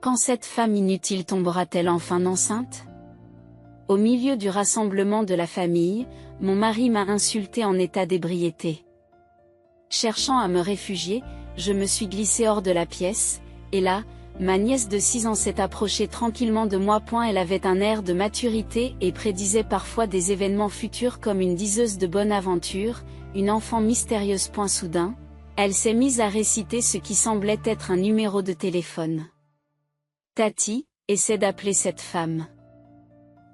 Quand cette femme inutile tombera-t-elle enfin enceinte? Au milieu du rassemblement de la famille, mon mari m'a insulté en état d'ébriété. Cherchant à me réfugier, je me suis glissée hors de la pièce, et là, ma nièce de 6 ans s'est approchée tranquillement de moi. Elle avait un air de maturité et prédisait parfois des événements futurs comme une diseuse de bonne aventure, une enfant mystérieuse. Soudain, elle s'est mise à réciter ce qui semblait être un numéro de téléphone. Tati, essaie d'appeler cette femme.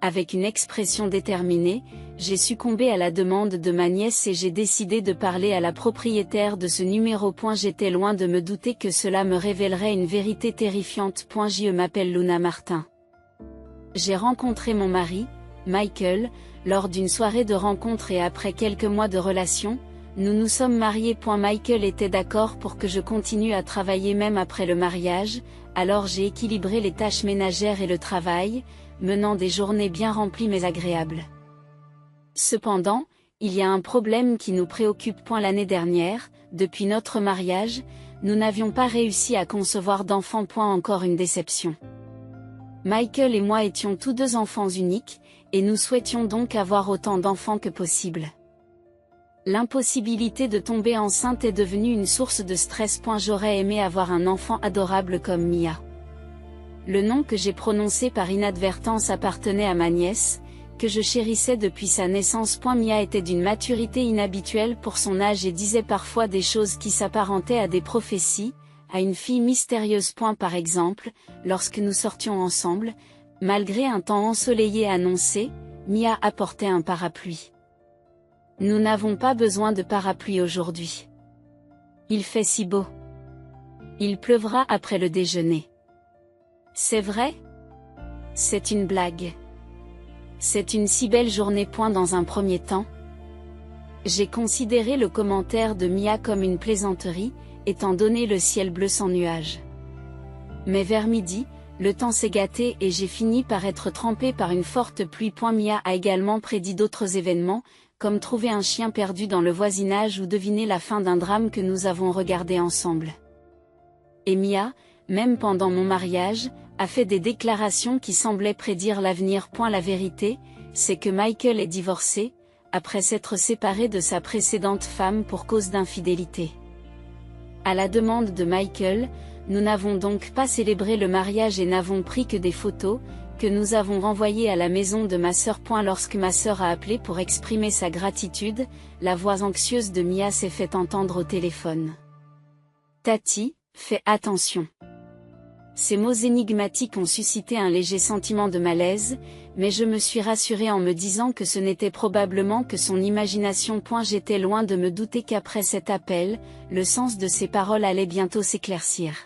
Avec une expression déterminée, j'ai succombé à la demande de ma nièce et j'ai décidé de parler à la propriétaire de ce numéro. J'étais loin de me douter que cela me révélerait une vérité terrifiante. Je m'appelle Luna Martin. J'ai rencontré mon mari, Michael, lors d'une soirée de rencontre et après quelques mois de relation, nous nous sommes mariés. Michael était d'accord pour que je continue à travailler même après le mariage, alors j'ai équilibré les tâches ménagères et le travail, menant des journées bien remplies mais agréables. Cependant, il y a un problème qui nous préoccupe. L'année dernière, depuis notre mariage, nous n'avions pas réussi à concevoir d'enfants. Encore une déception. Michael et moi étions tous deux enfants uniques, et nous souhaitions donc avoir autant d'enfants que possible. L'impossibilité de tomber enceinte est devenue une source de stress. J'aurais aimé avoir un enfant adorable comme Mia. Le nom que j'ai prononcé par inadvertance appartenait à ma nièce, que je chérissais depuis sa naissance. Mia était d'une maturité inhabituelle pour son âge et disait parfois des choses qui s'apparentaient à des prophéties, à une fille mystérieuse. Par exemple, lorsque nous sortions ensemble, malgré un temps ensoleillé annoncé, Mia apportait un parapluie. Nous n'avons pas besoin de parapluie aujourd'hui. Il fait si beau. Il pleuvra après le déjeuner. C'est vrai? C'est une blague. C'est une si belle journée. Dans un premier temps, j'ai considéré le commentaire de Mia comme une plaisanterie, étant donné le ciel bleu sans nuages. Mais vers midi, le temps s'est gâté et j'ai fini par être trempée par une forte pluie. Mia a également prédit d'autres événements, comme trouver un chien perdu dans le voisinage ou deviner la fin d'un drame que nous avons regardé ensemble. Et Mia, même pendant mon mariage, a fait des déclarations qui semblaient prédire l'avenir. La vérité, c'est que Michael est divorcé, après s'être séparé de sa précédente femme pour cause d'infidélité. À la demande de Michael, nous n'avons donc pas célébré le mariage et n'avons pris que des photos, que nous avons renvoyées à la maison de ma sœur. Lorsque ma sœur a appelé pour exprimer sa gratitude, la voix anxieuse de Mia s'est fait entendre au téléphone. Tati, fais attention. Ces mots énigmatiques ont suscité un léger sentiment de malaise, mais je me suis rassurée en me disant que ce n'était probablement que son imagination. J'étais loin de me douter qu'après cet appel, le sens de ses paroles allait bientôt s'éclaircir.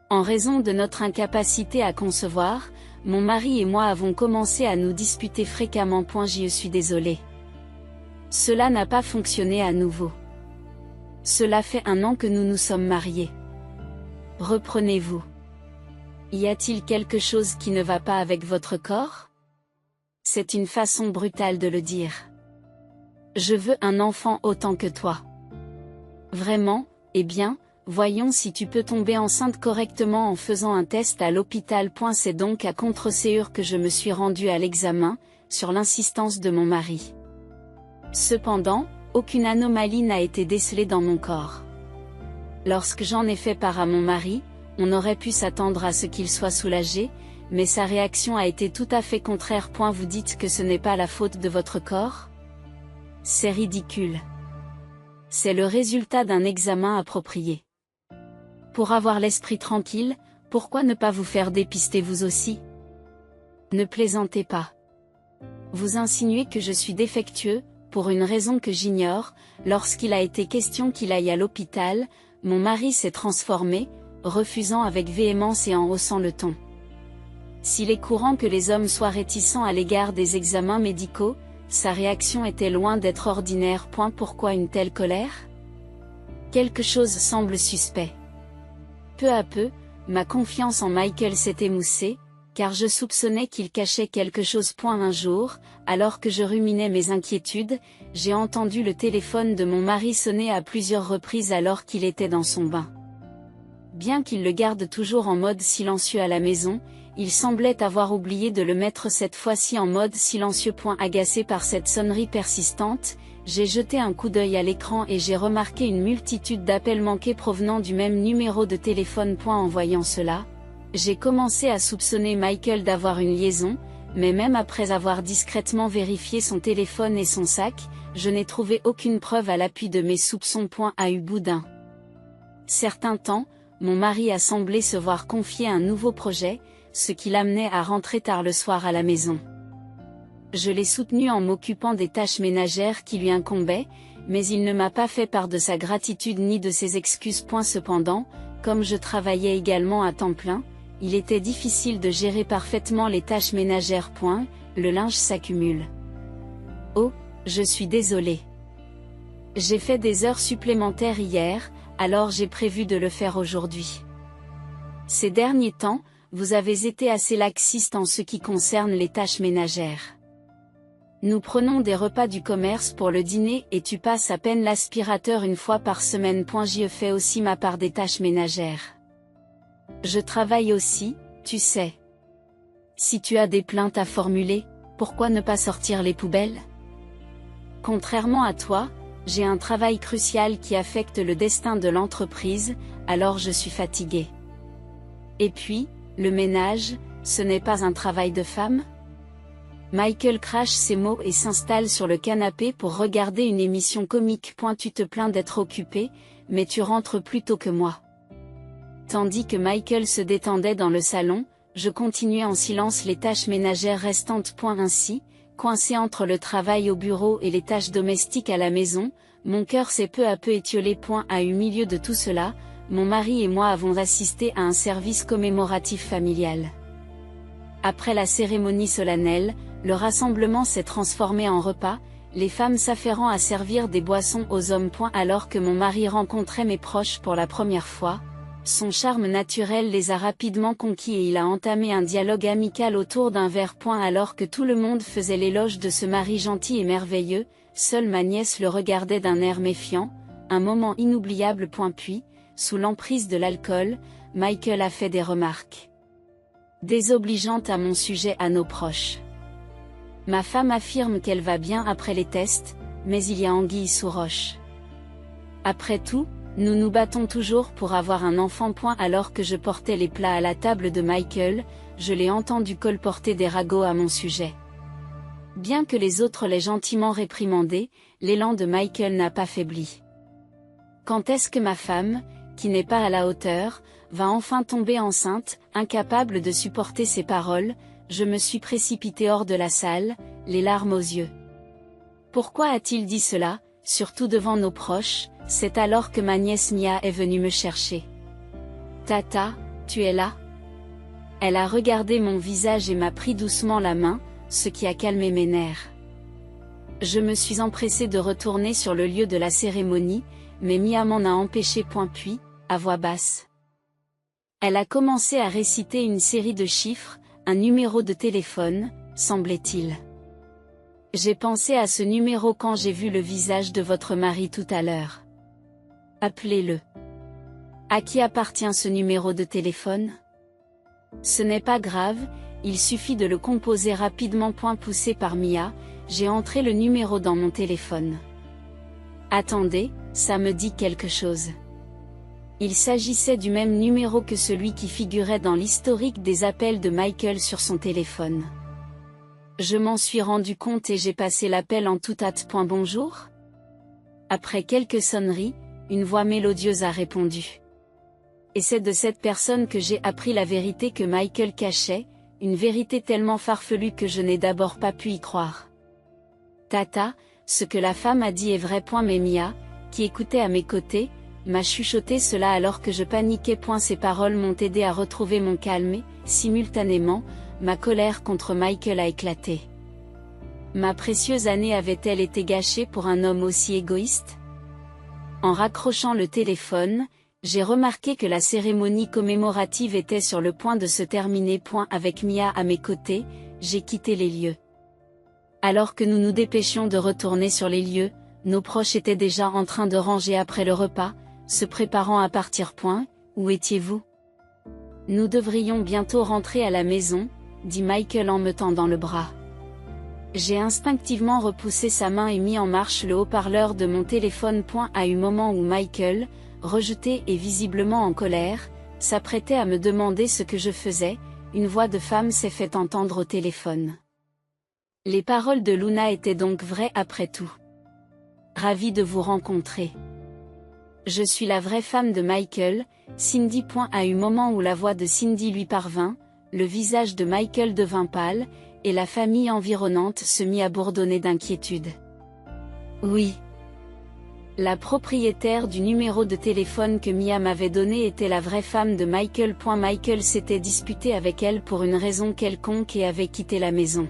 En raison de notre incapacité à concevoir, mon mari et moi avons commencé à nous disputer fréquemment. Je suis désolée. Cela n'a pas fonctionné à nouveau. Cela fait 1 an que nous nous sommes mariés. Reprenez-vous. Y a-t-il quelque chose qui ne va pas avec votre corps? C'est une façon brutale de le dire. Je veux un enfant autant que toi. Vraiment? Eh bien, voyons si tu peux tomber enceinte correctement en faisant un test à l'hôpital. C'est donc à Contreseur que je me suis rendue à l'examen, sur l'insistance de mon mari. Cependant, aucune anomalie n'a été décelée dans mon corps. Lorsque j'en ai fait part à mon mari, on aurait pu s'attendre à ce qu'il soit soulagé, mais sa réaction a été tout à fait contraire. Vous dites que ce n'est pas la faute de votre corps? C'est ridicule. C'est le résultat d'un examen approprié. Pour avoir l'esprit tranquille, pourquoi ne pas vous faire dépister vous aussi? Ne plaisantez pas. Vous insinuez que je suis défectueux, pour une raison que j'ignore. Lorsqu'il a été question qu'il aille à l'hôpital, mon mari s'est transformé, refusant avec véhémence et en haussant le ton. S'il est courant que les hommes soient réticents à l'égard des examens médicaux, sa réaction était loin d'être ordinaire. Pourquoi une telle colère? Quelque chose semble suspect. Peu à peu, ma confiance en Michael s'est émoussée, car je soupçonnais qu'il cachait quelque chose. Un jour, alors que je ruminais mes inquiétudes, j'ai entendu le téléphone de mon mari sonner à plusieurs reprises alors qu'il était dans son bain. Bien qu'il le garde toujours en mode silencieux à la maison, il semblait avoir oublié de le mettre cette fois-ci en mode silencieux. Agacé par cette sonnerie persistante, j'ai jeté un coup d'œil à l'écran et j'ai remarqué une multitude d'appels manqués provenant du même numéro de téléphone. En voyant cela, j'ai commencé à soupçonner Michael d'avoir une liaison, mais même après avoir discrètement vérifié son téléphone et son sac, je n'ai trouvé aucune preuve à l'appui de mes soupçons. À eu bout d'un certain temps, mon mari a semblé se voir confier un nouveau projet, ce qui l'amenait à rentrer tard le soir à la maison. Je l'ai soutenu en m'occupant des tâches ménagères qui lui incombaient, mais il ne m'a pas fait part de sa gratitude ni de ses excuses. Cependant, comme je travaillais également à temps plein, il était difficile de gérer parfaitement les tâches ménagères. Le linge s'accumule. Oh, je suis désolée. J'ai fait des heures supplémentaires hier, alors j'ai prévu de le faire aujourd'hui. Ces derniers temps, vous avez été assez laxiste en ce qui concerne les tâches ménagères. Nous prenons des repas du commerce pour le dîner et tu passes à peine l'aspirateur une fois par semaine. J'y fais aussi ma part des tâches ménagères. Je travaille aussi, tu sais. Si tu as des plaintes à formuler, pourquoi ne pas sortir les poubelles? Contrairement à toi, j'ai un travail crucial qui affecte le destin de l'entreprise, alors je suis fatiguée. Et puis, le ménage, ce n'est pas un travail de femme? Michael crache ces mots et s'installe sur le canapé pour regarder une émission comique. Tu te plains d'être occupé, mais tu rentres plus tôt que moi. Tandis que Michael se détendait dans le salon, je continuais en silence les tâches ménagères restantes. Ainsi, coincé entre le travail au bureau et les tâches domestiques à la maison, mon cœur s'est peu à peu étiolé. Au milieu de tout cela, mon mari et moi avons assisté à un service commémoratif familial. Après la cérémonie solennelle, le rassemblement s'est transformé en repas, les femmes s'affairant à servir des boissons aux hommes. Alors que mon mari rencontrait mes proches pour la première fois, son charme naturel les a rapidement conquis et il a entamé un dialogue amical autour d'un verre. Alors que tout le monde faisait l'éloge de ce mari gentil et merveilleux, seule ma nièce le regardait d'un air méfiant, un moment inoubliable. Puis, sous l'emprise de l'alcool, Michael a fait des remarques désobligeantes à mon sujet à nos proches. Ma femme affirme qu'elle va bien après les tests, mais il y a anguille sous roche. Après tout, nous nous battons toujours pour avoir un enfant. Alors que je portais les plats à la table de Michael, je l'ai entendu colporter des ragots à mon sujet. Bien que les autres l'aient gentiment réprimandé, l'élan de Michael n'a pas faibli. Quand est-ce que ma femme, qui n'est pas à la hauteur, va enfin tomber enceinte? Incapable de supporter ces paroles, je me suis précipitée hors de la salle, les larmes aux yeux. Pourquoi a-t-il dit cela, surtout devant nos proches? C'est alors que ma nièce Mia est venue me chercher. Tata, tu es là? Elle a regardé mon visage et m'a pris doucement la main, ce qui a calmé mes nerfs. Je me suis empressée de retourner sur le lieu de la cérémonie, mais Mia m'en a empêché. Puis, à voix basse, elle a commencé à réciter une série de chiffres, un numéro de téléphone, semblait-il. J'ai pensé à ce numéro quand j'ai vu le visage de votre mari tout à l'heure. Appelez-le. À qui appartient ce numéro de téléphone? Ce n'est pas grave, il suffit de le composer rapidement. Poussé par Mia, j'ai entré le numéro dans mon téléphone. Attendez, ça me dit quelque chose. Il s'agissait du même numéro que celui qui figurait dans l'historique des appels de Michael sur son téléphone. Je m'en suis rendu compte et j'ai passé l'appel en toute hâte. Bonjour? Après quelques sonneries, une voix mélodieuse a répondu. Et c'est de cette personne que j'ai appris la vérité que Michael cachait, une vérité tellement farfelue que je n'ai d'abord pas pu y croire. Tata, ce que la femme a dit est vrai. Mais Mia, qui écoutait à mes côtés, m'a chuchoté cela alors que je paniquais. Ces paroles m'ont aidé à retrouver mon calme et, simultanément, ma colère contre Michael a éclaté. Ma précieuse année avait-elle été gâchée pour un homme aussi égoïste? En raccrochant le téléphone, j'ai remarqué que la cérémonie commémorative était sur le point de se terminer. Avec Mia à mes côtés, j'ai quitté les lieux. Alors que nous nous dépêchions de retourner sur les lieux, nos proches étaient déjà en train de ranger après le repas, se préparant à partir. où étiez-vous? Nous devrions bientôt rentrer à la maison, dit Michael en me tendant le bras. J'ai instinctivement repoussé sa main et mis en marche le haut-parleur de mon téléphone. À un moment où Michael, rejeté et visiblement en colère, s'apprêtait à me demander ce que je faisais, une voix de femme s'est fait entendre au téléphone. Les paroles de Luna étaient donc vraies après tout. Ravie de vous rencontrer. Je suis la vraie femme de Michael, Cindy. À un moment où la voix de Cindy lui parvint, le visage de Michael devint pâle, et la famille environnante se mit à bourdonner d'inquiétude. Oui. La propriétaire du numéro de téléphone que Mia m'avait donné était la vraie femme de Michael. Michael s'était disputé avec elle pour une raison quelconque et avait quitté la maison.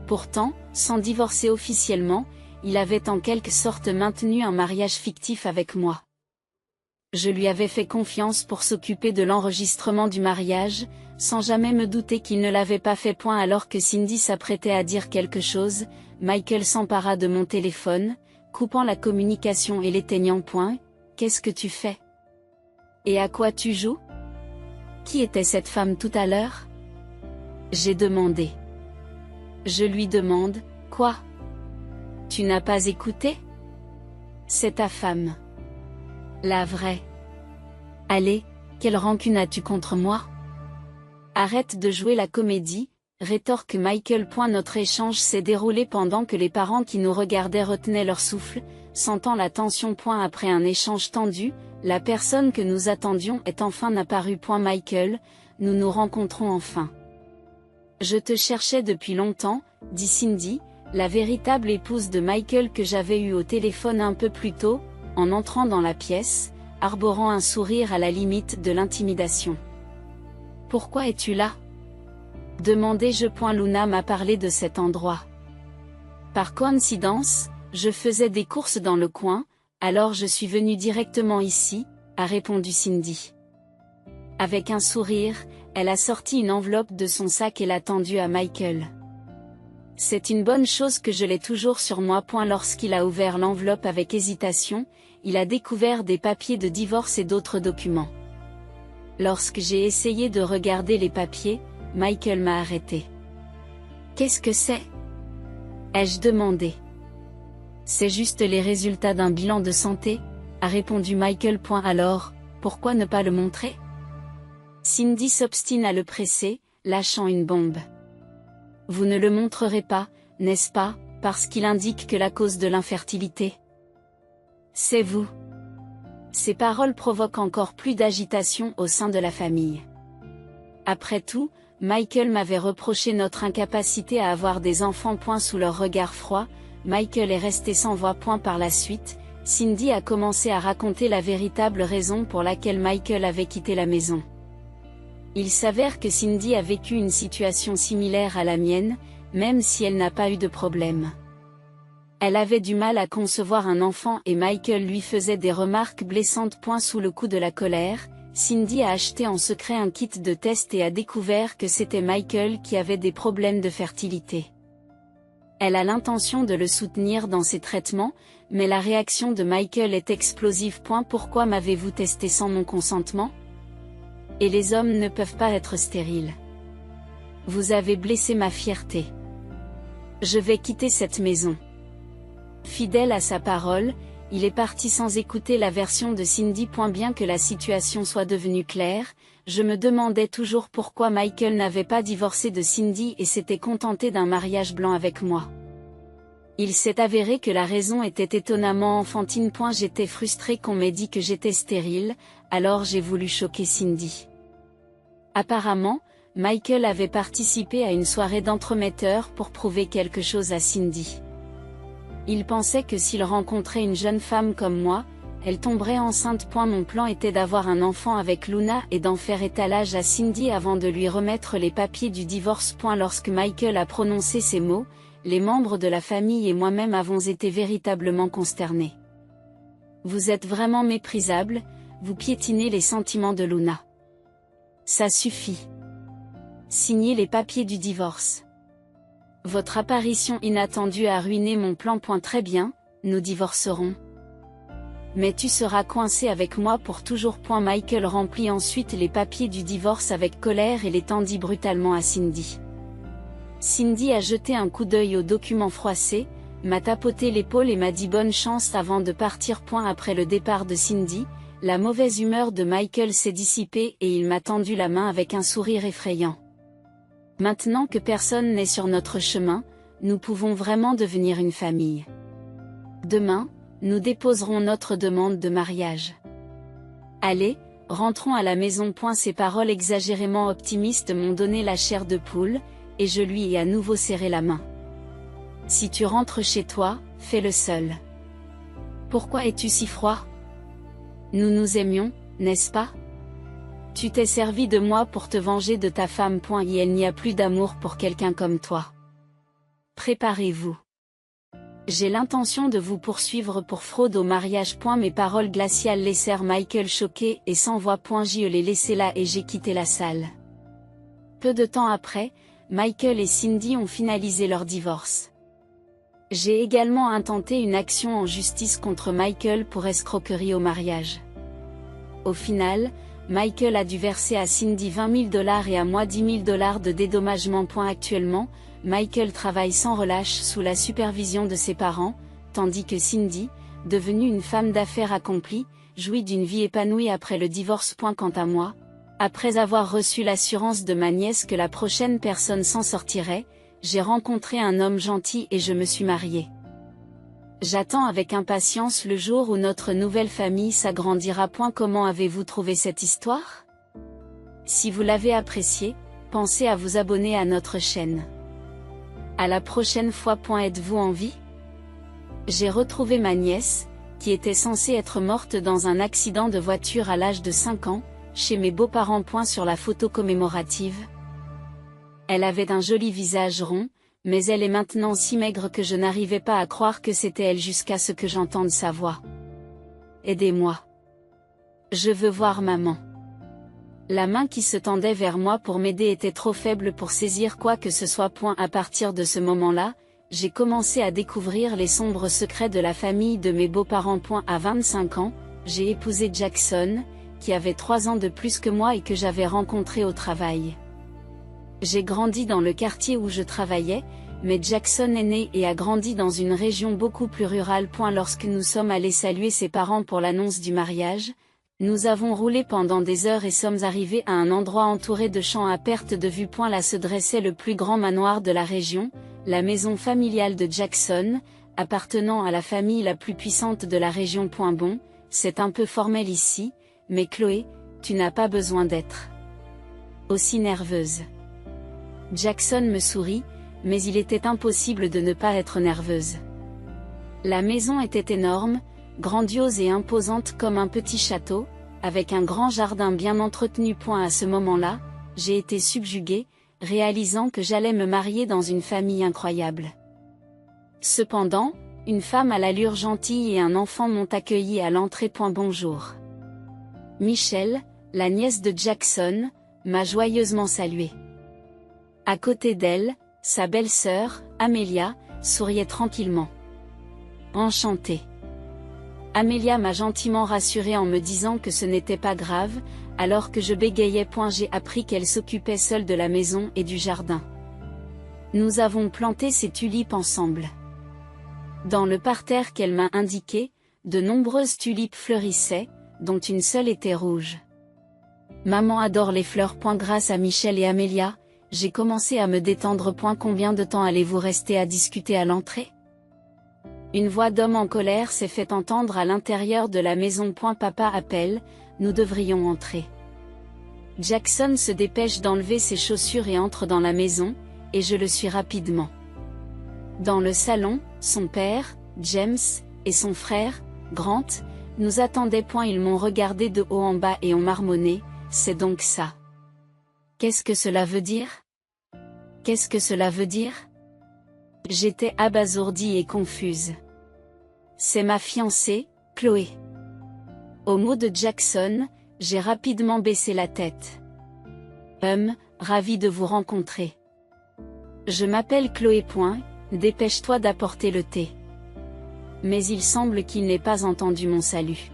Pourtant, sans divorcer officiellement, il avait en quelque sorte maintenu un mariage fictif avec moi. Je lui avais fait confiance pour s'occuper de l'enregistrement du mariage, sans jamais me douter qu'il ne l'avait pas fait. Alors que Cindy s'apprêtait à dire quelque chose, Michael s'empara de mon téléphone, coupant la communication et l'éteignant. Qu'est-ce que tu fais? Et à quoi tu joues? Qui était cette femme tout à l'heure? J'ai demandé. Je lui demande, quoi? Tu n'as pas écouté? C'est ta femme. La vraie. Allez, quelle rancune as-tu contre moi? Arrête de jouer la comédie, rétorque Michael. Notre échange s'est déroulé pendant que les parents qui nous regardaient retenaient leur souffle, sentant la tension. Après un échange tendu, la personne que nous attendions est enfin apparue. Michael, nous nous rencontrons enfin. Je te cherchais depuis longtemps, dit Cindy, la véritable épouse de Michael que j'avais eue au téléphone un peu plus tôt, en entrant dans la pièce, arborant un sourire à la limite de l'intimidation. Pourquoi es-tu là? Demandai-je. Luna m'a parlé de cet endroit. Par coïncidence, je faisais des courses dans le coin, alors je suis venue directement ici, a répondu Cindy. Avec un sourire, elle a sorti une enveloppe de son sac et l'a tendue à Michael. C'est une bonne chose que je l'ai toujours sur moi. Lorsqu'il a ouvert l'enveloppe avec hésitation, il a découvert des papiers de divorce et d'autres documents. Lorsque j'ai essayé de regarder les papiers, Michael m'a arrêté. Qu'est-ce que c'est? Ai-je demandé. C'est juste les résultats d'un bilan de santé, a répondu Michael. Alors, pourquoi ne pas le montrer? Cindy s'obstine à le presser, lâchant une bombe. Vous ne le montrerez pas, n'est-ce pas, parce qu'il indique que la cause de l'infertilité? C'est vous. Ces paroles provoquent encore plus d'agitation au sein de la famille. Après tout, Michael m'avait reproché notre incapacité à avoir des enfants. Sous leur regard froid, Michael est resté sans voix. Par la suite, Cindy a commencé à raconter la véritable raison pour laquelle Michael avait quitté la maison. Il s'avère que Cindy a vécu une situation similaire à la mienne, même si elle n'a pas eu de problème. Elle avait du mal à concevoir un enfant et Michael lui faisait des remarques blessantes. Sous le coup de la colère, Cindy a acheté en secret un kit de test et a découvert que c'était Michael qui avait des problèmes de fertilité. Elle a l'intention de le soutenir dans ses traitements, mais la réaction de Michael est explosive. Pourquoi m'avez-vous testé sans mon consentement? Et les hommes ne peuvent pas être stériles. Vous avez blessé ma fierté. Je vais quitter cette maison. Fidèle à sa parole, il est parti sans écouter la version de Cindy. Bien que la situation soit devenue claire, je me demandais toujours pourquoi Michael n'avait pas divorcé de Cindy et s'était contenté d'un mariage blanc avec moi. Il s'est avéré que la raison était étonnamment enfantine. J'étais frustrée qu'on m'ait dit que j'étais stérile, alors j'ai voulu choquer Cindy. Apparemment, Michael avait participé à une soirée d'entremetteurs pour prouver quelque chose à Cindy. Il pensait que s'il rencontrait une jeune femme comme moi, elle tomberait enceinte. Mon plan était d'avoir un enfant avec Luna et d'en faire étalage à Cindy avant de lui remettre les papiers du divorce. Lorsque Michael a prononcé ces mots, les membres de la famille et moi-même avons été véritablement consternés. Vous êtes vraiment méprisable, vous piétinez les sentiments de Luna. Ça suffit. Signez les papiers du divorce. Votre apparition inattendue a ruiné mon plan. Très bien, nous divorcerons. Mais tu seras coincé avec moi pour toujours. Michael remplit ensuite les papiers du divorce avec colère et les tendit brutalement à Cindy. Cindy a jeté un coup d'œil aux documents froissés, m'a tapoté l'épaule et m'a dit bonne chance avant de partir. Après le départ de Cindy, la mauvaise humeur de Michael s'est dissipée et il m'a tendu la main avec un sourire effrayant. Maintenant que personne n'est sur notre chemin, nous pouvons vraiment devenir une famille. Demain, nous déposerons notre demande de mariage. Allez, rentrons à la maison. Ces paroles exagérément optimistes m'ont donné la chair de poule, et je lui ai à nouveau serré la main. Si tu rentres chez toi, fais-le seul. Pourquoi es-tu si froid? Nous nous aimions, n'est-ce pas? Tu t'es servi de moi pour te venger de ta femme. Et il n'y a plus d'amour pour quelqu'un comme toi. Préparez-vous. J'ai l'intention de vous poursuivre pour fraude au mariage. Mes paroles glaciales laissèrent Michael choqué et sans voix. Je l'ai laissé là et j'ai quitté la salle. Peu de temps après, Michael et Cindy ont finalisé leur divorce. J'ai également intenté une action en justice contre Michael pour escroquerie au mariage. Au final, Michael a dû verser à Cindy $20 000 et à moi $10 000 de dédommagement. Actuellement, Michael travaille sans relâche sous la supervision de ses parents, tandis que Cindy, devenue une femme d'affaires accomplie, jouit d'une vie épanouie après le divorce. Quant à moi, après avoir reçu l'assurance de ma nièce que la prochaine personne s'en sortirait, j'ai rencontré un homme gentil et je me suis mariée. J'attends avec impatience le jour où notre nouvelle famille s'agrandira. Comment avez-vous trouvé cette histoire? Si vous l'avez appréciée, pensez à vous abonner à notre chaîne. À la prochaine fois. Êtes-vous en vie? J'ai retrouvé ma nièce, qui était censée être morte dans un accident de voiture à l'âge de 5 ans, chez mes beaux-parents. Sur la photo commémorative. Elle avait un joli visage rond, mais elle est maintenant si maigre que je n'arrivais pas à croire que c'était elle jusqu'à ce que j'entende sa voix. Aidez-moi. Je veux voir maman. La main qui se tendait vers moi pour m'aider était trop faible pour saisir quoi que ce soit. À partir de ce moment-là, j'ai commencé à découvrir les sombres secrets de la famille de mes beaux-parents. À 25 ans, j'ai épousé Jackson, qui avait 3 ans de plus que moi et que j'avais rencontré au travail. J'ai grandi dans le quartier où je travaillais, mais Jackson est né et a grandi dans une région beaucoup plus rurale. Lorsque nous sommes allés saluer ses parents pour l'annonce du mariage, nous avons roulé pendant des heures et sommes arrivés à un endroit entouré de champs à perte de vue. Là se dressait le plus grand manoir de la région, la maison familiale de Jackson, appartenant à la famille la plus puissante de la région. Bon, c'est un peu formel ici, mais Chloé, tu n'as pas besoin d'être aussi nerveuse. Jackson me sourit, mais il était impossible de ne pas être nerveuse. La maison était énorme, grandiose et imposante comme un petit château, avec un grand jardin bien entretenu. À ce moment-là, j'ai été subjuguée, réalisant que j'allais me marier dans une famille incroyable. Cependant, une femme à l'allure gentille et un enfant m'ont accueilli à l'entrée. Bonjour. Michelle, la nièce de Jackson, m'a joyeusement saluée. À côté d'elle, sa belle-sœur, Amelia, souriait tranquillement. Enchantée. Amelia m'a gentiment rassurée en me disant que ce n'était pas grave, alors que je bégayais. J'ai appris qu'elle s'occupait seule de la maison et du jardin. Nous avons planté ces tulipes ensemble. Dans le parterre qu'elle m'a indiqué, de nombreuses tulipes fleurissaient, dont une seule était rouge. Maman adore les fleurs. Grâce à Michelle et Amelia, j'ai commencé à me détendre. Combien de temps allez-vous rester à discuter à l'entrée? Une voix d'homme en colère s'est fait entendre à l'intérieur de la maison. Papa appelle, nous devrions entrer. Jackson se dépêche d'enlever ses chaussures et entre dans la maison, et je le suis rapidement. Dans le salon, son père, James, et son frère, Grant, nous attendaient. Ils m'ont regardé de haut en bas et ont marmonné, c'est donc ça. Qu'est-ce que cela veut dire? Qu'est-ce que cela veut dire? J'étais abasourdie et confuse. C'est ma fiancée, Chloé. Au mot de Jackson, j'ai rapidement baissé la tête. Ravi de vous rencontrer. Je m'appelle Chloé. Dépêche-toi d'apporter le thé. Mais il semble qu'il n'ait pas entendu mon salut.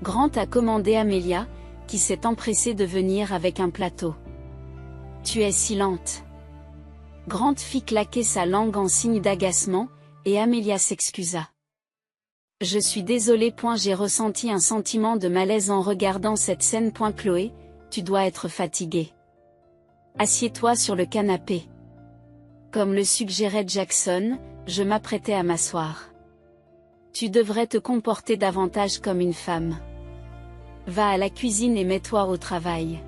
Grant a commandé Amelia, qui s'est empressée de venir avec un plateau. Tu es si lente. Grant fit claquer sa langue en signe d'agacement, et Amelia s'excusa. Je suis désolée. J'ai ressenti un sentiment de malaise en regardant cette scène. Chloé, tu dois être fatiguée. Assieds-toi sur le canapé. Comme le suggérait Jackson, je m'apprêtais à m'asseoir. Tu devrais te comporter davantage comme une femme. Va à la cuisine et mets-toi au travail.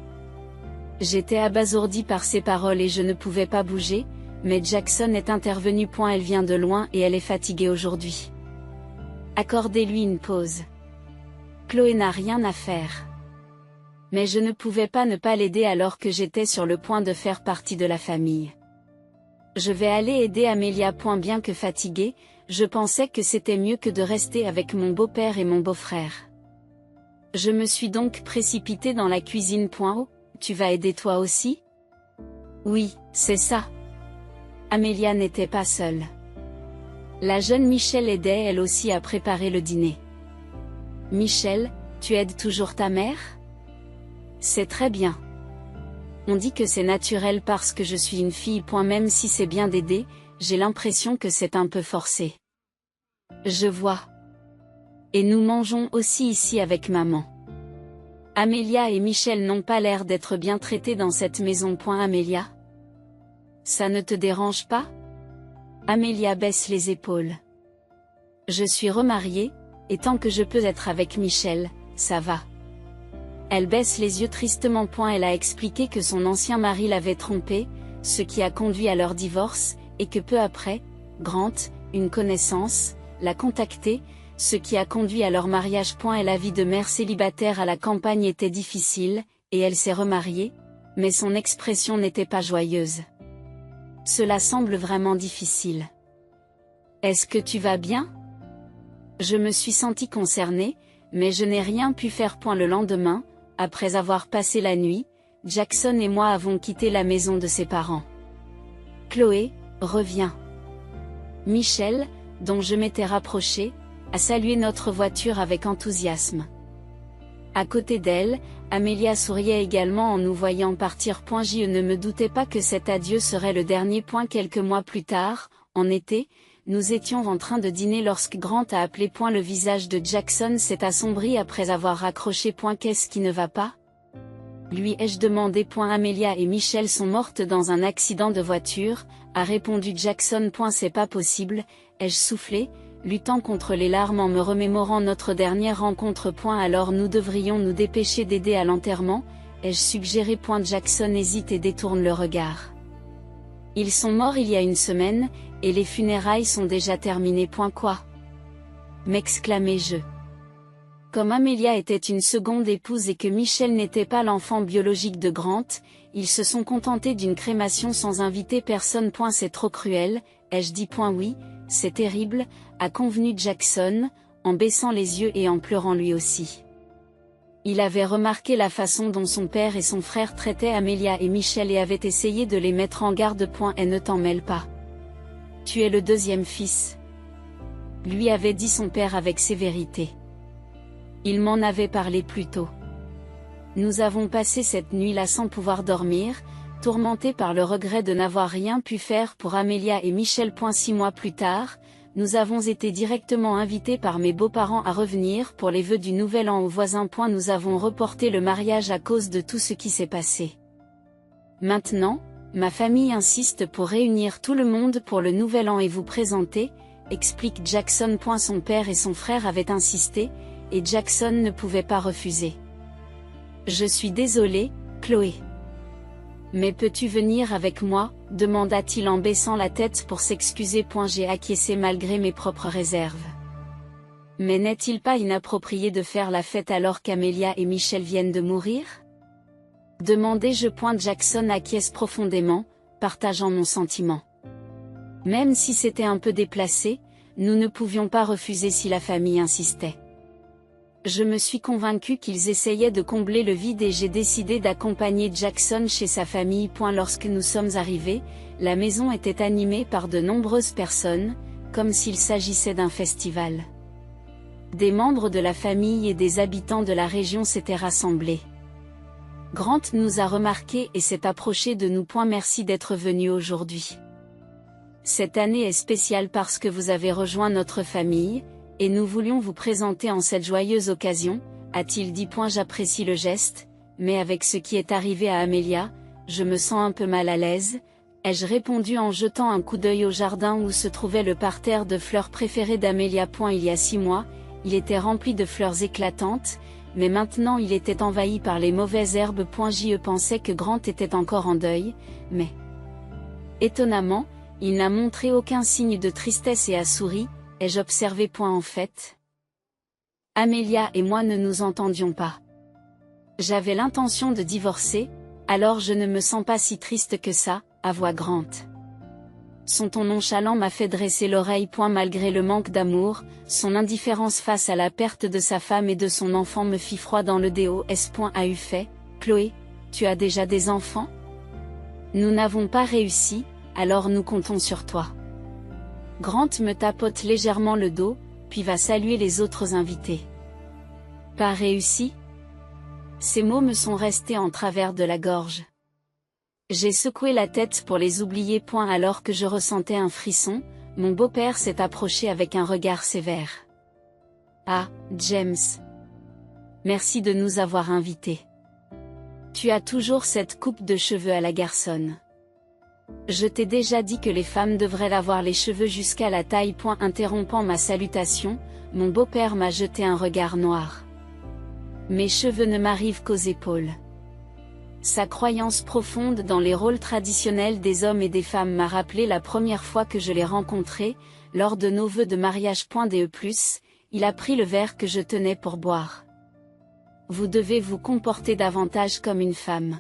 J'étais abasourdie par ces paroles et je ne pouvais pas bouger, mais Jackson est intervenu. Elle vient de loin et elle est fatiguée aujourd'hui. Accordez-lui une pause. Chloé n'a rien à faire. Mais je ne pouvais pas ne pas l'aider alors que j'étais sur le point de faire partie de la famille. Je vais aller aider Amelia. Bien que fatiguée, je pensais que c'était mieux que de rester avec mon beau-père et mon beau-frère. Je me suis donc précipitée dans la cuisine. Oh, tu vas aider toi aussi? Oui, c'est ça. Amelia n'était pas seule. La jeune Michelle aidait elle aussi à préparer le dîner. Michelle, tu aides toujours ta mère? C'est très bien. On dit que c'est naturel parce que je suis une fille. Même si c'est bien d'aider, j'ai l'impression que c'est un peu forcé. Je vois. Et nous mangeons aussi ici avec maman. Amelia et Michelle n'ont pas l'air d'être bien traités dans cette maison. Amelia? Ça ne te dérange pas? Amelia baisse les épaules. Je suis remariée, et tant que je peux être avec Michelle, ça va. Elle baisse les yeux tristement. Elle a expliqué que son ancien mari l'avait trompée, ce qui a conduit à leur divorce, et que peu après, Grant, une connaissance, l'a contactée, ce qui a conduit à leur mariage. La vie de mère célibataire à la campagne était difficile, et elle s'est remariée, mais son expression n'était pas joyeuse. Cela semble vraiment difficile. Est-ce que tu vas bien? Je me suis sentie concernée, mais je n'ai rien pu faire. Le lendemain, après avoir passé la nuit, Jackson et moi avons quitté la maison de ses parents. Chloé, reviens. Michelle, dont je m'étais rapprochée, a salué notre voiture avec enthousiasme. À côté d'elle, Amelia souriait également en nous voyant partir. Je ne me doutais pas que cet adieu serait le dernier. Quelques mois plus tard, en été, nous étions en train de dîner lorsque Grant a appelé. Le visage de Jackson s'est assombri après avoir raccroché. Qu'est-ce qui ne va pas? Lui ai-je demandé. Amelia et Michelle sont mortes dans un accident de voiture, a répondu Jackson. C'est pas possible, ai-je soufflé, luttant contre les larmes en me remémorant notre dernière rencontre. Alors nous devrions nous dépêcher d'aider à l'enterrement, ai-je suggéré. Jackson hésite et détourne le regard. Ils sont morts il y a une semaine, et les funérailles sont déjà terminées. Quoi? M'exclamai-je. Comme Amelia était une seconde épouse et que Michelle n'était pas l'enfant biologique de Grant, ils se sont contentés d'une crémation sans inviter personne. C'est trop cruel, ai-je dit. Oui, c'est terrible, a convenu Jackson, en baissant les yeux et en pleurant lui aussi. Il avait remarqué la façon dont son père et son frère traitaient Amelia et Michelle et avait essayé de les mettre en garde. Et ne t'en mêle pas. Tu es le deuxième fils, lui avait dit son père avec sévérité. Il m'en avait parlé plus tôt. Nous avons passé cette nuit-là sans pouvoir dormir, tourmentés par le regret de n'avoir rien pu faire pour Amelia et Michelle. 6 mois plus tard, nous avons été directement invités par mes beaux-parents à revenir pour les vœux du Nouvel An aux voisins. Nous avons reporté le mariage à cause de tout ce qui s'est passé. Maintenant, ma famille insiste pour réunir tout le monde pour le Nouvel An et vous présenter, explique Jackson. Son père et son frère avaient insisté, et Jackson ne pouvait pas refuser. Je suis désolé, Chloé. Mais peux-tu venir avec moi, demanda-t-il en baissant la tête pour s'excuser. J'ai acquiescé malgré mes propres réserves. Mais n'est-il pas inapproprié de faire la fête alors qu'Amelia et Michelle viennent de mourir? Demandai-je. Jackson acquiesce profondément, partageant mon sentiment. Même si c'était un peu déplacé, nous ne pouvions pas refuser si la famille insistait. Je me suis convaincue qu'ils essayaient de combler le vide et j'ai décidé d'accompagner Jackson chez sa famille. Lorsque nous sommes arrivés, la maison était animée par de nombreuses personnes, comme s'il s'agissait d'un festival. Des membres de la famille et des habitants de la région s'étaient rassemblés. Grant nous a remarqués et s'est approché de nous. Merci d'être venu aujourd'hui. Cette année est spéciale parce que vous avez rejoint notre famille, et nous voulions vous présenter en cette joyeuse occasion, a-t-il dit. J'apprécie le geste, mais avec ce qui est arrivé à Amelia, je me sens un peu mal à l'aise, ai-je répondu en jetant un coup d'œil au jardin où se trouvait le parterre de fleurs préféré d'Amelia. Il y a 6 mois, il était rempli de fleurs éclatantes, mais maintenant il était envahi par les mauvaises herbes. Je pensais que Grant était encore en deuil, mais étonnamment, il n'a montré aucun signe de tristesse et a souri, ai-je observé. En fait, Amelia et moi ne nous entendions pas. J'avais l'intention de divorcer, alors je ne me sens pas si triste que ça, avoua Grant. Son ton nonchalant m'a fait dresser l'oreille. Malgré le manque d'amour, son indifférence face à la perte de sa femme et de son enfant me fit froid dans le dos. A-eu fait, Chloé, tu as déjà des enfants? Nous n'avons pas réussi, alors nous comptons sur toi. Grant me tapote légèrement le dos, puis va saluer les autres invités. Pas réussi? Ces mots me sont restés en travers de la gorge. J'ai secoué la tête pour les oublier. Alors que je ressentais un frisson, mon beau-père s'est approché avec un regard sévère. Ah, James. Merci de nous avoir invités. Tu as toujours cette coupe de cheveux à la garçonne. Je t'ai déjà dit que les femmes devraient avoir les cheveux jusqu'à la taille. Interrompant ma salutation, mon beau-père m'a jeté un regard noir. Mes cheveux ne m'arrivent qu'aux épaules. Sa croyance profonde dans les rôles traditionnels des hommes et des femmes m'a rappelé la première fois que je l'ai rencontré, lors de nos vœux de mariage. Il a pris le verre que je tenais pour boire. Vous devez vous comporter davantage comme une femme.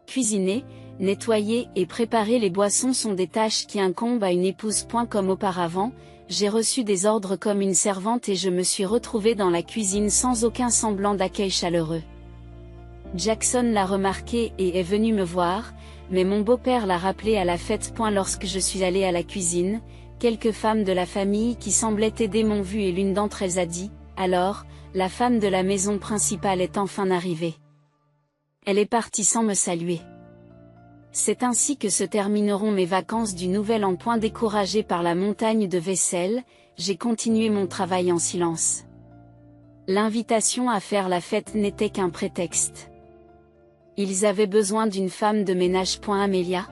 Cuisiner, nettoyer et préparer les boissons sont des tâches qui incombent à une épouse. Comme auparavant, j'ai reçu des ordres comme une servante et je me suis retrouvée dans la cuisine sans aucun semblant d'accueil chaleureux. Jackson l'a remarqué et est venu me voir, mais mon beau-père l'a rappelé à la fête. Lorsque je suis allée à la cuisine, quelques femmes de la famille qui semblaient aider m'ont vu et l'une d'entre elles a dit « Alors, la femme de la maison principale est enfin arrivée. » Elle est partie sans me saluer. C'est ainsi que se termineront mes vacances du Nouvel An. Découragé par la montagne de vaisselle, j'ai continué mon travail en silence. L'invitation à faire la fête n'était qu'un prétexte. Ils avaient besoin d'une femme de ménage. Amelia.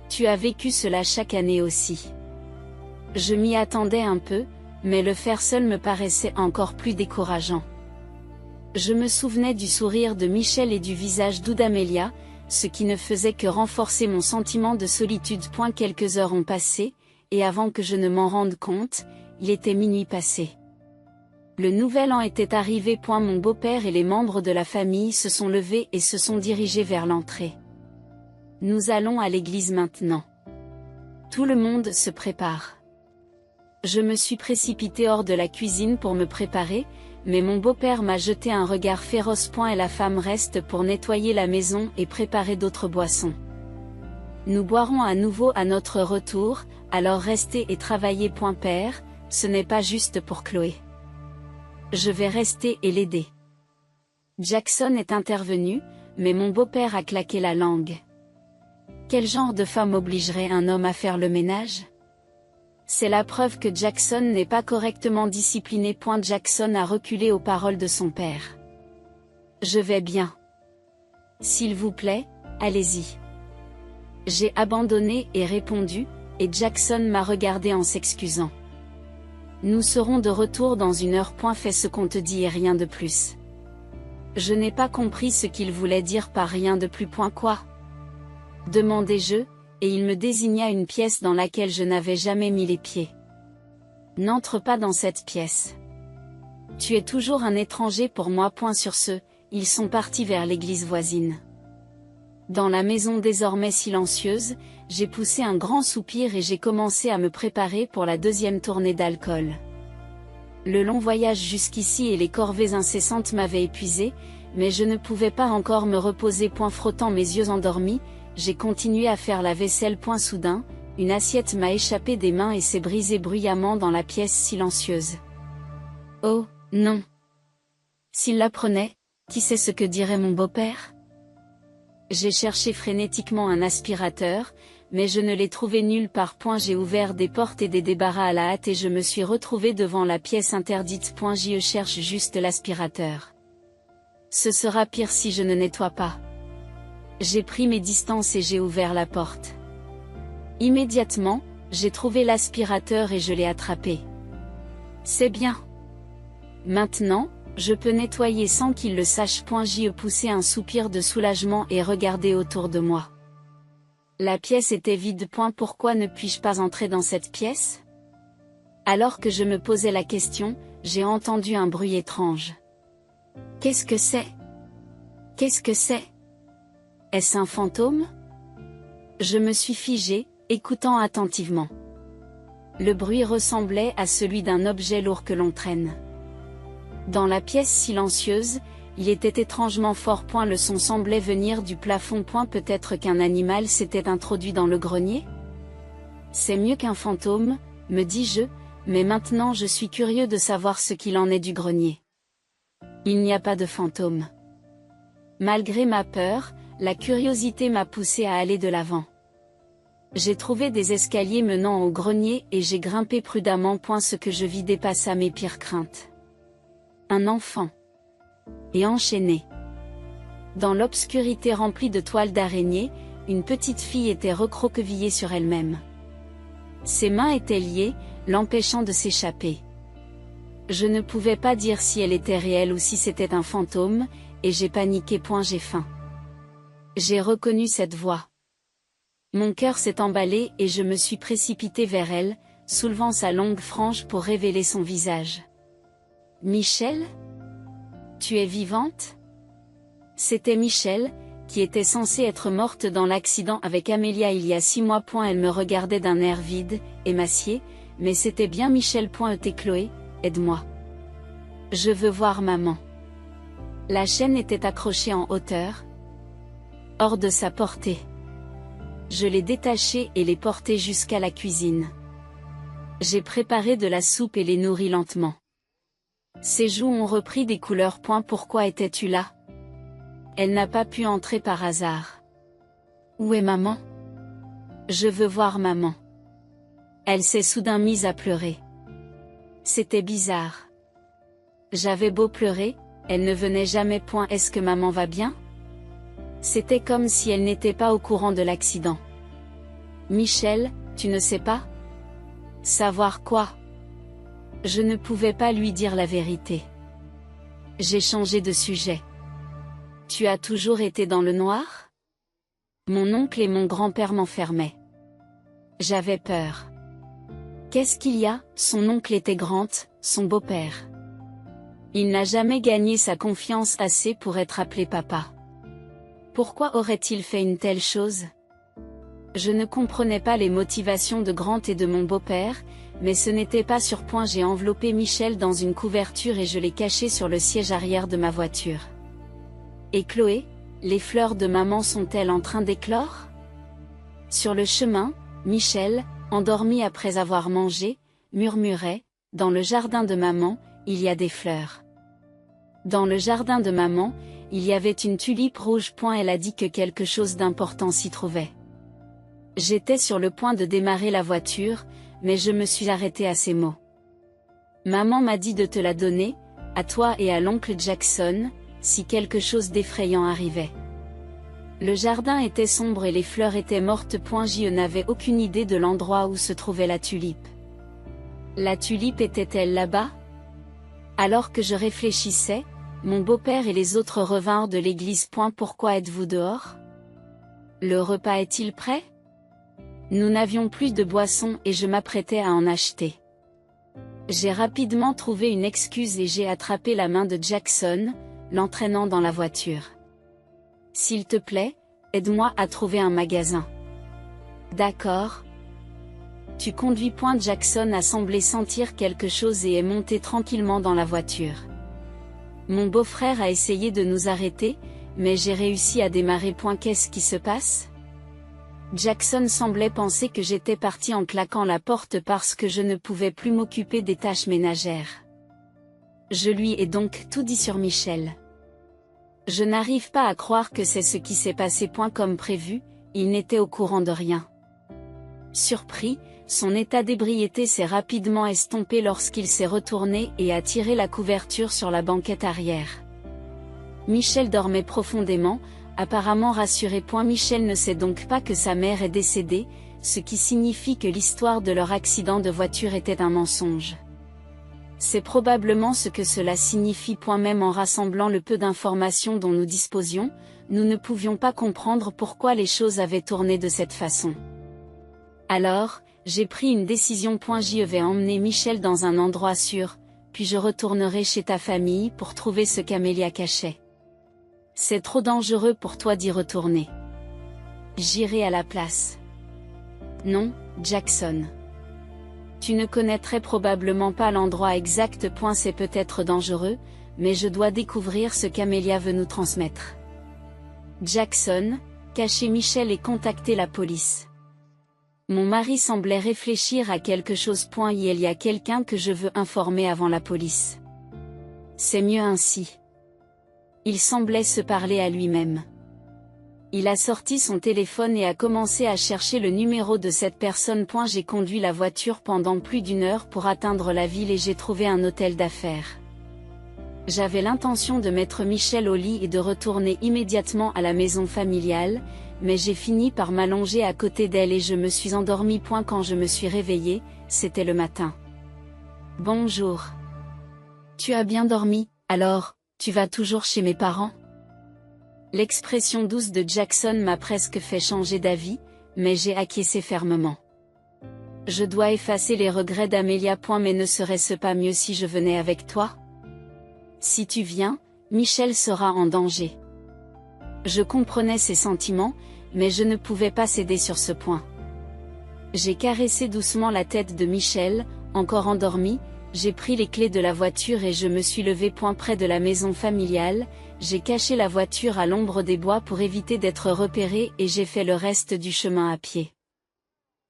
Tu as vécu cela chaque année aussi. Je m'y attendais un peu, mais le faire seul me paraissait encore plus décourageant. Je me souvenais du sourire de Michel et du visage doux d'Amelia, ce qui ne faisait que renforcer mon sentiment de solitude. Quelques heures ont passé, et avant que je ne m'en rende compte, il était minuit passé. Le nouvel an était arrivé. Mon beau-père et les membres de la famille se sont levés et se sont dirigés vers l'entrée. Nous allons à l'église maintenant. Tout le monde se prépare. Je me suis précipitée hors de la cuisine pour me préparer, mais mon beau-père m'a jeté un regard féroce. Et la femme reste pour nettoyer la maison et préparer d'autres boissons. Nous boirons à nouveau à notre retour, alors restez et travaillez. Père, ce n'est pas juste pour Chloé. Je vais rester et l'aider. Jackson est intervenu, mais mon beau-père a claqué la langue. Quel genre de femme obligerait un homme à faire le ménage? C'est la preuve que Jackson n'est pas correctement discipliné. Jackson a reculé aux paroles de son père. Je vais bien. S'il vous plaît, allez-y. J'ai abandonné et répondu, et Jackson m'a regardé en s'excusant. Nous serons de retour dans 1 heure. Fais ce qu'on te dit et rien de plus. Je n'ai pas compris ce qu'il voulait dire par rien de plus. Quoi? Demandai-je, et il me désigna une pièce dans laquelle je n'avais jamais mis les pieds. N'entre pas dans cette pièce. Tu es toujours un étranger pour moi. Sur ce, ils sont partis vers l'église voisine. Dans la maison désormais silencieuse, j'ai poussé un grand soupir et j'ai commencé à me préparer pour la 2e tournée d'alcool. Le long voyage jusqu'ici et les corvées incessantes m'avaient épuisé, mais je ne pouvais pas encore me reposer. Frottant mes yeux endormis, j'ai continué à faire la vaisselle. Soudain, une assiette m'a échappé des mains et s'est brisée bruyamment dans la pièce silencieuse. Oh, non. S'il l'apprenait, qui sait ce que dirait mon beau-père? J'ai cherché frénétiquement un aspirateur, mais je ne l'ai trouvé nulle part. J'ai ouvert des portes et des débarras à la hâte et je me suis retrouvé devant la pièce interdite. Je cherche juste l'aspirateur. Ce sera pire si je ne nettoie pas. J'ai pris mes distances et j'ai ouvert la porte. Immédiatement, j'ai trouvé l'aspirateur et je l'ai attrapé. C'est bien. Maintenant, je peux nettoyer sans qu'il le sache. J'ai poussé un soupir de soulagement et regardé autour de moi. La pièce était vide. Pourquoi ne puis-je pas entrer dans cette pièce? Alors que je me posais la question, j'ai entendu un bruit étrange. Qu'est-ce que c'est? Qu'est-ce que c'est? Est-ce un fantôme? Je me suis figé, écoutant attentivement. Le bruit ressemblait à celui d'un objet lourd que l'on traîne. Dans la pièce silencieuse, il était étrangement fort. Le son semblait venir du plafond. Peut-être qu'un animal s'était introduit dans le grenier? C'est mieux qu'un fantôme, me dis-je, mais maintenant je suis curieux de savoir ce qu'il en est du grenier. Il n'y a pas de fantôme. Malgré ma peur, la curiosité m'a poussé à aller de l'avant. J'ai trouvé des escaliers menant au grenier et j'ai grimpé prudemment. Ce que je vis dépassa mes pires craintes. Un enfant. Et enchaîné. Dans l'obscurité remplie de toiles d'araignée, une petite fille était recroquevillée sur elle-même. Ses mains étaient liées, l'empêchant de s'échapper. Je ne pouvais pas dire si elle était réelle ou si c'était un fantôme, et j'ai paniqué. J'ai faim. J'ai reconnu cette voix. Mon cœur s'est emballé et je me suis précipité vers elle, soulevant sa longue frange pour révéler son visage. Michel? Tu es vivante? C'était Michel, qui était censée être morte dans l'accident avec Amélia il y a 6 mois. Elle me regardait d'un air vide, émacié, mais c'était bien Michel. Chloé, aide-moi. Je veux voir maman. La chaîne était accrochée en hauteur, hors de sa portée. Je l'ai détachée et l'ai portée jusqu'à la cuisine. J'ai préparé de la soupe et les nourris lentement. Ses joues ont repris des couleurs. Pourquoi étais-tu là? Elle n'a pas pu entrer par hasard. Où est maman? Je veux voir maman. Elle s'est soudain mise à pleurer. C'était bizarre. J'avais beau pleurer, elle ne venait jamais. Est-ce que maman va bien? C'était comme si elle n'était pas au courant de l'accident. Michel, tu ne sais pas? Savoir quoi? Je ne pouvais pas lui dire la vérité. J'ai changé de sujet. Tu as toujours été dans le noir? Mon oncle et mon grand-père m'enfermaient. J'avais peur. Qu'est-ce qu'il y a? Son oncle était Grant, son beau-père. Il n'a jamais gagné sa confiance assez pour être appelé papa. Pourquoi aurait-il fait une telle chose? Je ne comprenais pas les motivations de Grant et de mon beau-père, mais ce n'était pas sur point. J'ai enveloppé Michel dans une couverture et je l'ai caché sur le siège arrière de ma voiture. Et Chloé, les fleurs de maman sont-elles en train d'éclore? Sur le chemin, Michel, endormi après avoir mangé, murmurait, « Dans le jardin de maman, il y a des fleurs. » Dans le jardin de maman, il y avait une tulipe rouge. Elle a dit que quelque chose d'important s'y trouvait. J'étais sur le point de démarrer la voiture, mais je me suis arrêté à ces mots. Maman m'a dit de te la donner, à toi et à l'oncle Jackson, si quelque chose d'effrayant arrivait. Le jardin était sombre et les fleurs étaient mortes. Je n'avais aucune idée de l'endroit où se trouvait la tulipe. La tulipe était-elle là-bas? Alors que je réfléchissais, mon beau-père et les autres revinrent de l'église. Pourquoi êtes-vous dehors? Le repas est-il prêt? Nous n'avions plus de boisson et je m'apprêtais à en acheter. J'ai rapidement trouvé une excuse et j'ai attrapé la main de Jackson, l'entraînant dans la voiture. S'il te plaît, aide-moi à trouver un magasin. D'accord. Tu conduis. Jackson a semblé sentir quelque chose et est monté tranquillement dans la voiture. Mon beau-frère a essayé de nous arrêter, mais j'ai réussi à démarrer. Qu'est-ce qui se passe? Jackson semblait penser que j'étais partie en claquant la porte parce que je ne pouvais plus m'occuper des tâches ménagères. Je lui ai donc tout dit sur Michel. Je n'arrive pas à croire que c'est ce qui s'est passé. Comme prévu, il n'était au courant de rien. Surpris, son état d'ébriété s'est rapidement estompé lorsqu'il s'est retourné et a tiré la couverture sur la banquette arrière. Michel dormait profondément, apparemment rassuré. Michel ne sait donc pas que sa mère est décédée, ce qui signifie que l'histoire de leur accident de voiture était un mensonge. C'est probablement ce que cela signifie. Même en rassemblant le peu d'informations dont nous disposions, nous ne pouvions pas comprendre pourquoi les choses avaient tourné de cette façon. Alors, j'ai pris une décision. Je vais emmener Michel dans un endroit sûr, puis je retournerai chez ta famille pour trouver ce qu'Amelia cachait. C'est trop dangereux pour toi d'y retourner. J'irai à la place. Non, Jackson. Tu ne connaîtrais probablement pas l'endroit exact. C'est peut-être dangereux, mais je dois découvrir ce qu'Amelia veut nous transmettre. Jackson, cachez Michel et contactez la police. Mon mari semblait réfléchir à quelque chose. Il y a quelqu'un que je veux informer avant la police. C'est mieux ainsi. Il semblait se parler à lui-même. Il a sorti son téléphone et a commencé à chercher le numéro de cette personne. J'ai conduit la voiture pendant plus d'1 heure pour atteindre la ville et j'ai trouvé un hôtel d'affaires. J'avais l'intention de mettre Michel au lit et de retourner immédiatement à la maison familiale, mais j'ai fini par m'allonger à côté d'elle et je me suis endormie. Quand je me suis réveillée, c'était le matin. Bonjour. Tu as bien dormi, alors, tu vas toujours chez mes parents? L'expression douce de Jackson m'a presque fait changer d'avis, mais j'ai acquiescé fermement. Je dois effacer les regrets d'Amelia. Mais ne serait-ce pas mieux si je venais avec toi? Si tu viens, Michel sera en danger. Je comprenais ses sentiments, mais je ne pouvais pas céder sur ce point. J'ai caressé doucement la tête de Michel, encore endormi, j'ai pris les clés de la voiture et je me suis levée. Près de la maison familiale, j'ai caché la voiture à l'ombre des bois pour éviter d'être repéré et j'ai fait le reste du chemin à pied.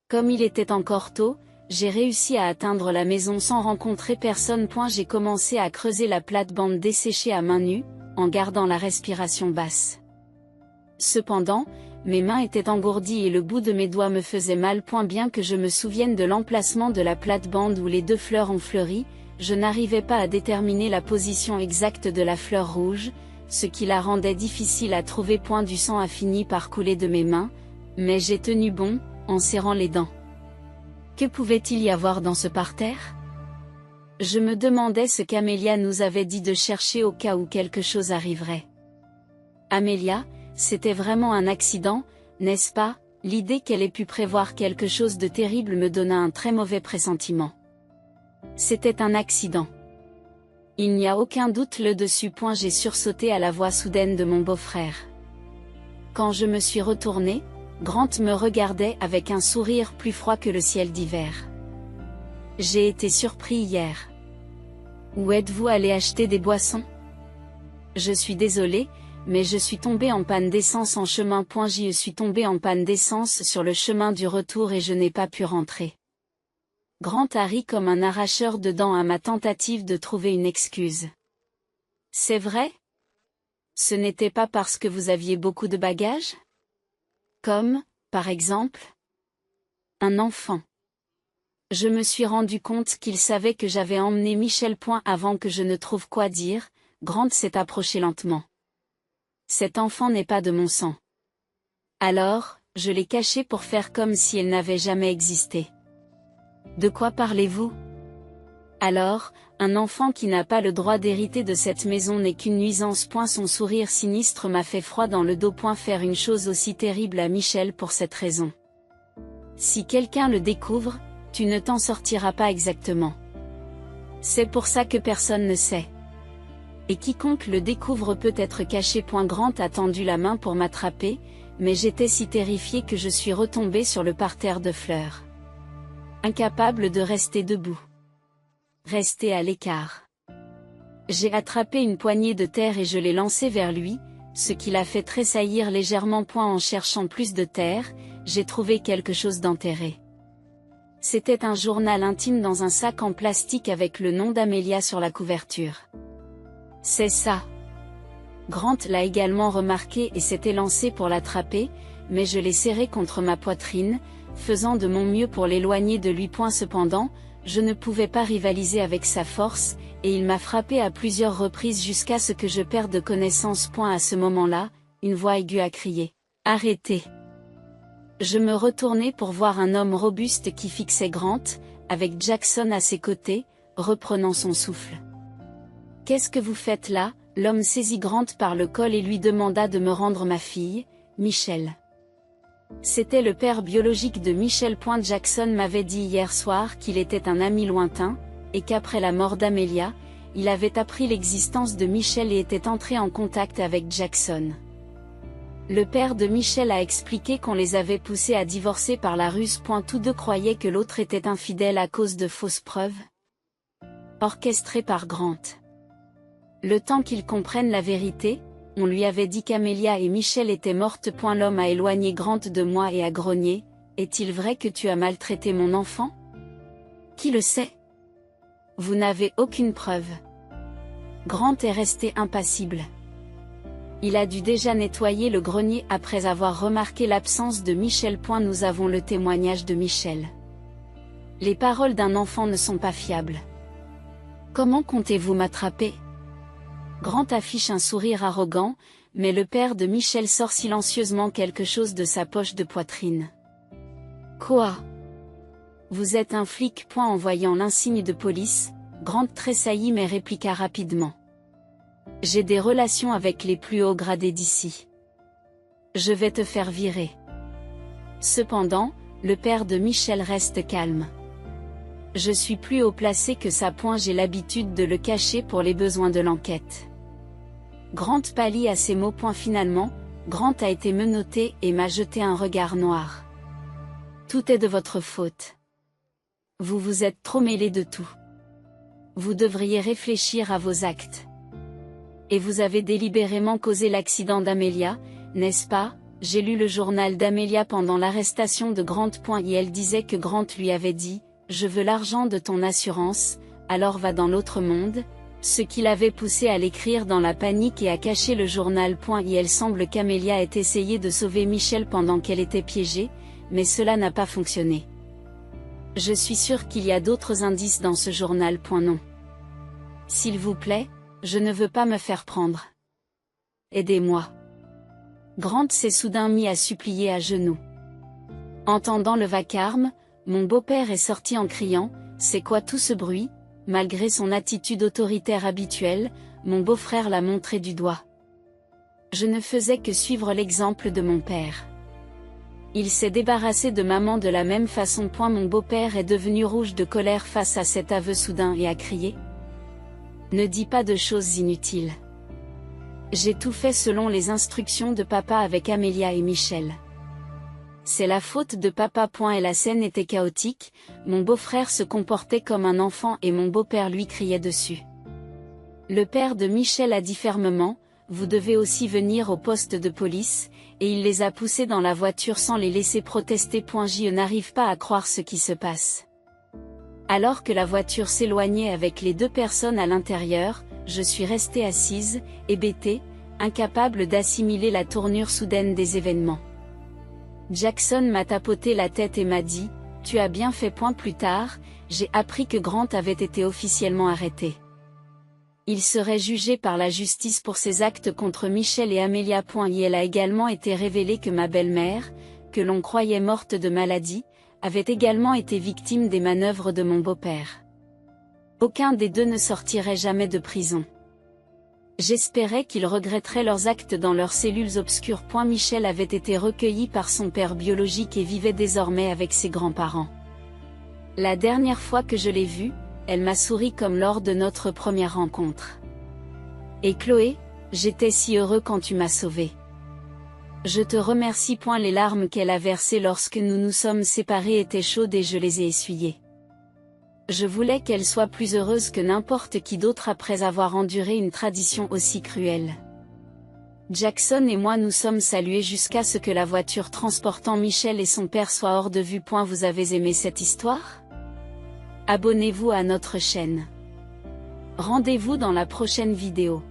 Comme il était encore tôt, j'ai réussi à atteindre la maison sans rencontrer personne. J'ai commencé à creuser la plate-bande desséchée à main nue, en gardant la respiration basse. Cependant, mes mains étaient engourdies et le bout de mes doigts me faisait mal. Bien que je me souvienne de l'emplacement de la plate-bande où les 2 fleurs ont fleuri, je n'arrivais pas à déterminer la position exacte de la fleur rouge, ce qui la rendait difficile à trouver. Du sang a fini par couler de mes mains, mais j'ai tenu bon, en serrant les dents. Que pouvait-il y avoir dans ce parterre? Je me demandais ce qu'Amelia nous avait dit de chercher au cas où quelque chose arriverait. Amelia, c'était vraiment un accident, n'est-ce pas? L'idée qu'elle ait pu prévoir quelque chose de terrible me donna un très mauvais pressentiment. C'était un accident. Il n'y a aucun doute là-dessus. J'ai sursauté à la voix soudaine de mon beau-frère. Quand je me suis retournée, Grant me regardait avec un sourire plus froid que le ciel d'hiver. J'ai été surpris hier. Où êtes-vous allé acheter des boissons? Je suis désolée, mais je suis tombée en panne d'essence en chemin. Je suis tombée en panne d'essence sur le chemin du retour et je n'ai pas pu rentrer. Grant a ri comme un arracheur de dents à ma tentative de trouver une excuse. C'est vrai? Ce n'était pas parce que vous aviez beaucoup de bagages? Comme, par exemple, un enfant. Je me suis rendu compte qu'il savait que j'avais emmené Michel. Avant que je ne trouve quoi dire, Grant s'est approché lentement. Cet enfant n'est pas de mon sang. Alors, je l'ai caché pour faire comme si elle n'avait jamais existé. De quoi parlez-vous? Alors, un enfant qui n'a pas le droit d'hériter de cette maison n'est qu'une nuisance. Son sourire sinistre m'a fait froid dans le dos. Faire une chose aussi terrible à Michel pour cette raison. Si quelqu'un le découvre, tu ne t'en sortiras pas exactement. C'est pour ça que personne ne sait. Et quiconque le découvre peut être caché. Grant a tendu la main pour m'attraper, mais j'étais si terrifiée que je suis retombée sur le parterre de fleurs. Incapable de rester debout. Resté à l'écart. J'ai attrapé une poignée de terre et je l'ai lancée vers lui, ce qui l'a fait tressaillir légèrement. En cherchant plus de terre, j'ai trouvé quelque chose d'enterré. C'était un journal intime dans un sac en plastique avec le nom d'Amelia sur la couverture. C'est ça. Grant l'a également remarqué et s'était lancé pour l'attraper, mais je l'ai serré contre ma poitrine, faisant de mon mieux pour l'éloigner de lui. Cependant, je ne pouvais pas rivaliser avec sa force, et il m'a frappé à plusieurs reprises jusqu'à ce que je perde connaissance. À ce moment-là, une voix aiguë a crié « Arrêtez !» Je me retournai pour voir un homme robuste qui fixait Grant, avec Jackson à ses côtés, reprenant son souffle. « Qu'est-ce que vous faites là ?» L'homme saisit Grant par le col et lui demanda de me rendre ma fille, Michelle. C'était le père biologique de Michelle. Jackson m'avait dit hier soir qu'il était un ami lointain, et qu'après la mort d'Amelia, il avait appris l'existence de Michelle et était entré en contact avec Jackson. Le père de Michelle a expliqué qu'on les avait poussés à divorcer par la ruse. Tous deux croyaient que l'autre était infidèle à cause de fausses preuves orchestrées par Grant. Le temps qu'ils comprennent la vérité, on lui avait dit qu'Amelia et Michelle étaient mortes. L'homme a éloigné Grant de moi et a grogné « Est-il vrai que tu as maltraité mon enfant ? Qui le sait ? Vous n'avez aucune preuve. » Grant est resté impassible. Il a dû déjà nettoyer le grenier après avoir remarqué l'absence de Michelle. Nous avons le témoignage de Michelle. Les paroles d'un enfant ne sont pas fiables. Comment comptez-vous m'attraper ? Grant affiche un sourire arrogant, mais le père de Michelle sort silencieusement quelque chose de sa poche de poitrine. Quoi ? Vous êtes un flic. En voyant l'insigne de police, Grant tressaillit mais répliqua rapidement. J'ai des relations avec les plus hauts gradés d'ici. Je vais te faire virer. Cependant, le père de Michelle reste calme. Je suis plus haut placé que ça. J'ai l'habitude de le cacher pour les besoins de l'enquête. Grant pâlit à ces mots. Finalement, Grant a été menotté et m'a jeté un regard noir. Tout est de votre faute. Vous vous êtes trop mêlé de tout. Vous devriez réfléchir à vos actes. Et vous avez délibérément causé l'accident d'Amelia, n'est-ce pas? J'ai lu le journal d'Amelia pendant l'arrestation de Grant. Et elle disait que Grant lui avait dit « Je veux l'argent de ton assurance, alors va dans l'autre monde », ce qui l'avait poussé à l'écrire dans la panique et à cacher le journal. Et elle semble qu'Amelia ait essayé de sauver Michelle pendant qu'elle était piégée, mais cela n'a pas fonctionné. Je suis sûr qu'il y a d'autres indices dans ce journal. Non. S'il vous plaît, je ne veux pas me faire prendre. Aidez-moi. Grant s'est soudain mis à supplier à genoux. Entendant le vacarme, mon beau-père est sorti en criant « C'est quoi tout ce bruit ?» Malgré son attitude autoritaire habituelle, mon beau-frère l'a montré du doigt. Je ne faisais que suivre l'exemple de mon père. Il s'est débarrassé de maman de la même façon. Mon beau-père est devenu rouge de colère face à cet aveu soudain et a crié « Ne dis pas de choses inutiles. J'ai tout fait selon les instructions de papa avec Amelia et Michelle. C'est la faute de papa. Et la scène était chaotique, mon beau-frère se comportait comme un enfant et mon beau-père lui criait dessus. Le père de Michelle a dit fermement « Vous devez aussi venir au poste de police », et il les a poussés dans la voiture sans les laisser protester. Je n'arrive pas à croire ce qui se passe. Alors que la voiture s'éloignait avec les deux personnes à l'intérieur, je suis restée assise, hébétée, incapable d'assimiler la tournure soudaine des événements. Jackson m'a tapoté la tête et m'a dit « Tu as bien fait. » Plus tard, j'ai appris que Grant avait été officiellement arrêté. Il serait jugé par la justice pour ses actes contre Michelle et Amelia. Et il a également été révélé que ma belle-mère, que l'on croyait morte de maladie, avait également été victime des manœuvres de mon beau-père. Aucun des deux ne sortirait jamais de prison. J'espérais qu'ils regretteraient leurs actes dans leurs cellules obscures. Michelle avait été recueillie par son père biologique et vivait désormais avec ses grands-parents. La dernière fois que je l'ai vue, elle m'a souri comme lors de notre première rencontre. Et Chloé, j'étais si heureux quand tu m'as sauvée. Je te remercie. Les larmes qu'elle a versées lorsque nous nous sommes séparés étaient chaudes et je les ai essuyées. Je voulais qu'elle soit plus heureuse que n'importe qui d'autre après avoir enduré une tradition aussi cruelle. Jackson et moi nous sommes salués jusqu'à ce que la voiture transportant Michel et son père soit hors de vue. Vous avez aimé cette histoire? Abonnez-vous à notre chaîne. Rendez-vous dans la prochaine vidéo.